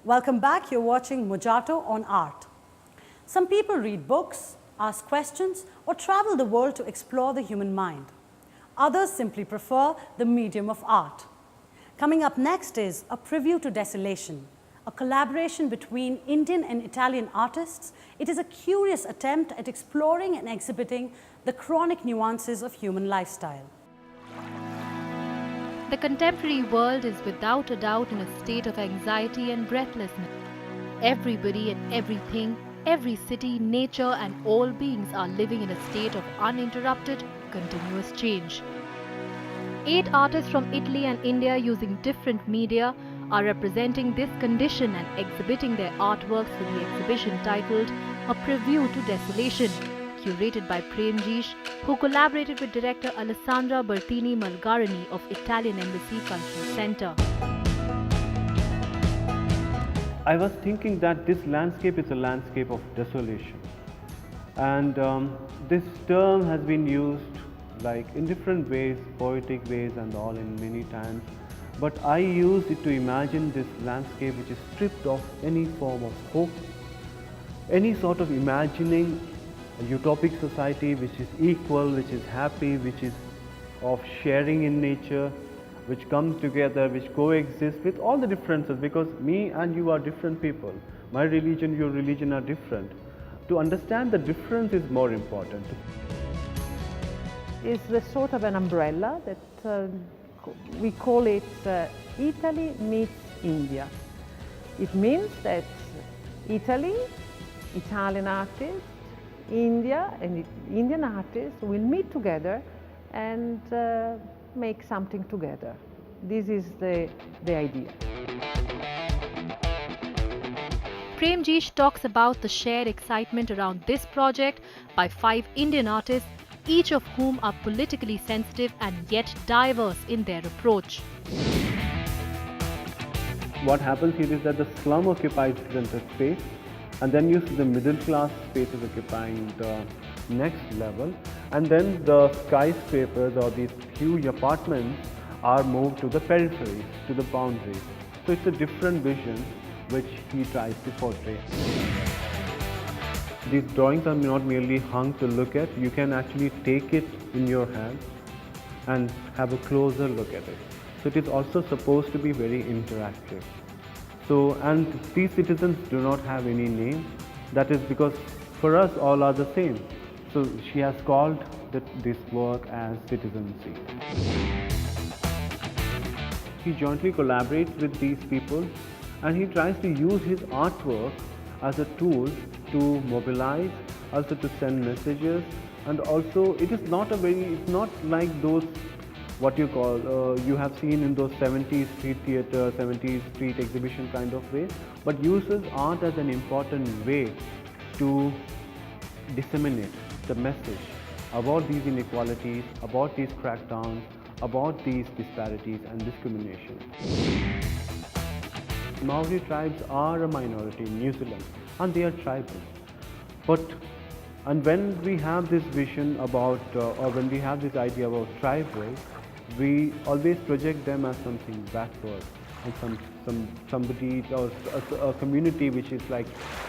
Welcome back. You're watching Mojarto on Art. Some people read books, ask questions, or travel the world to explore the human mind. Others simply prefer the medium of art. Coming up next is a preview to Desolation, a collaboration between Indian and Italian artists. It is a curious attempt at exploring and exhibiting the chronic nuances of human lifestyle. The contemporary world is without a doubt in a state of anxiety and breathlessness. Everybody and everything, every city, nature and all beings are living in a state of uninterrupted, continuous change. 8 artists from Italy and India using different media are representing this condition and exhibiting their artworks with the exhibition titled A Preview to Desolation, curated by Premjish, who collaborated with director Alessandra Bertini Malgarini of Italian Embassy Cultural Center. I was thinking that this landscape is a landscape of desolation, and this term has been used like in different ways, poetic ways and all in many times, but I use it to imagine this landscape which is stripped of any form of hope, any sort of imagining a utopic society which is equal, which is happy, which is of sharing in nature, which comes together, which coexists with all the differences, because me and you are different people. My religion, your religion are different. To understand the difference is more important. It's the sort of an umbrella that we call it Italy meets India. It means that Italy, Italian artists, India and Indian artists will meet together and make something together. This is the idea. Premjish talks about the shared excitement around this project by 5 Indian artists, each of whom are politically sensitive and yet diverse in their approach. What happens here is that the slum occupies center space, and then you see the middle class spaces occupying the next level, and then the skyscrapers or these huge apartments are moved to the peripheries, to the boundaries. So it's a different vision which he tries to portray. These drawings are not merely hung to look at, you can actually take it in your hand and have a closer look at it. So it is also supposed to be very interactive. So, and these citizens do not have any name. That is because for us all are the same. So she has called this work as Citizency. He jointly collaborates with these people and he tries to use his artwork as a tool to mobilize, also to send messages, and also it's not like those what you call, you have seen in those 70s street theatre, 70s street exhibition kind of way, but uses art as an important way to disseminate the message about these inequalities, about these crackdowns, about these disparities and discrimination. Maori tribes are a minority in New Zealand and they are tribal. And when we have this vision about, or when we have this idea about tribal, we always project them as something backward and somebody or a community which is like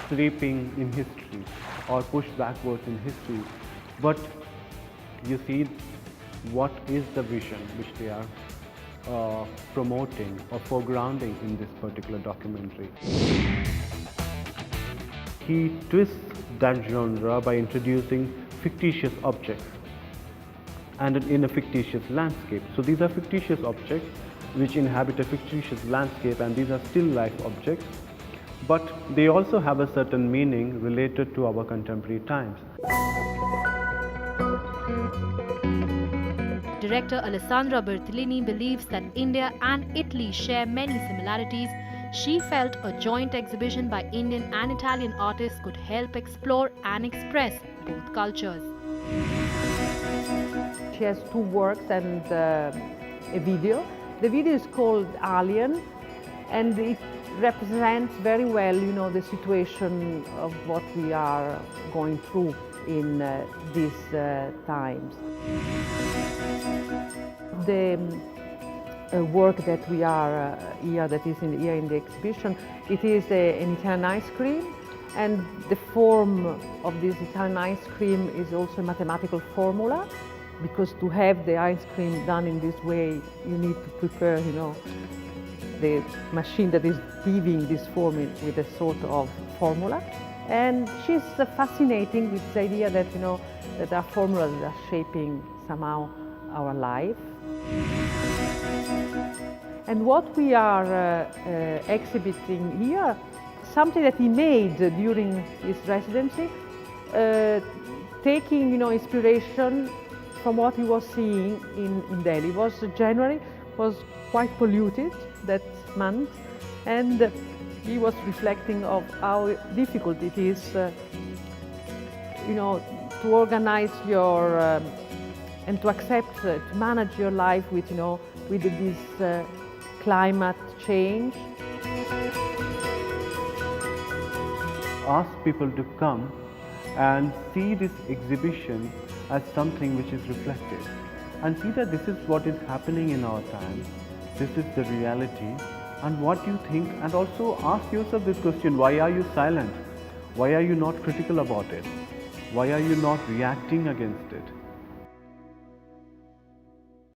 sleeping in history or pushed backwards in history. But you see what is the vision which they are promoting or foregrounding in this particular documentary. He twists that genre by introducing fictitious objects and in a fictitious landscape. So these are fictitious objects which inhabit a fictitious landscape, and these are still life objects, but they also have a certain meaning related to our contemporary times. Director Alessandra Bertini believes that India and Italy share many similarities. She felt a joint exhibition by Indian and Italian artists could help explore and express both cultures. She has 2 works and a video. The video is called Alien, and it represents very well, the situation of what we are going through in these times. The work that we are here, that is here in the exhibition. It is an Italian ice cream, and the form of this Italian ice cream is also a mathematical formula, because to have the ice cream done in this way, you need to prepare, you know, the machine that is giving this form with a sort of formula. And she's fascinating with the idea that, you know, that there are formulas that are shaping somehow our life. And what we are exhibiting here, something that he made during his residency, taking, you know, inspiration from what he was seeing in Delhi. It was January, was quite polluted that month, and he was reflecting of how difficult it is, you know, to organize your and to accept, to manage your life with, you know, with this climate change. Ask people to come and see this exhibition as something which is reflective, and see that this is what is happening in our time, this is the reality, and what you think, and also ask yourself this question: why are you silent? Why are you not critical about it? Why are you not reacting against it?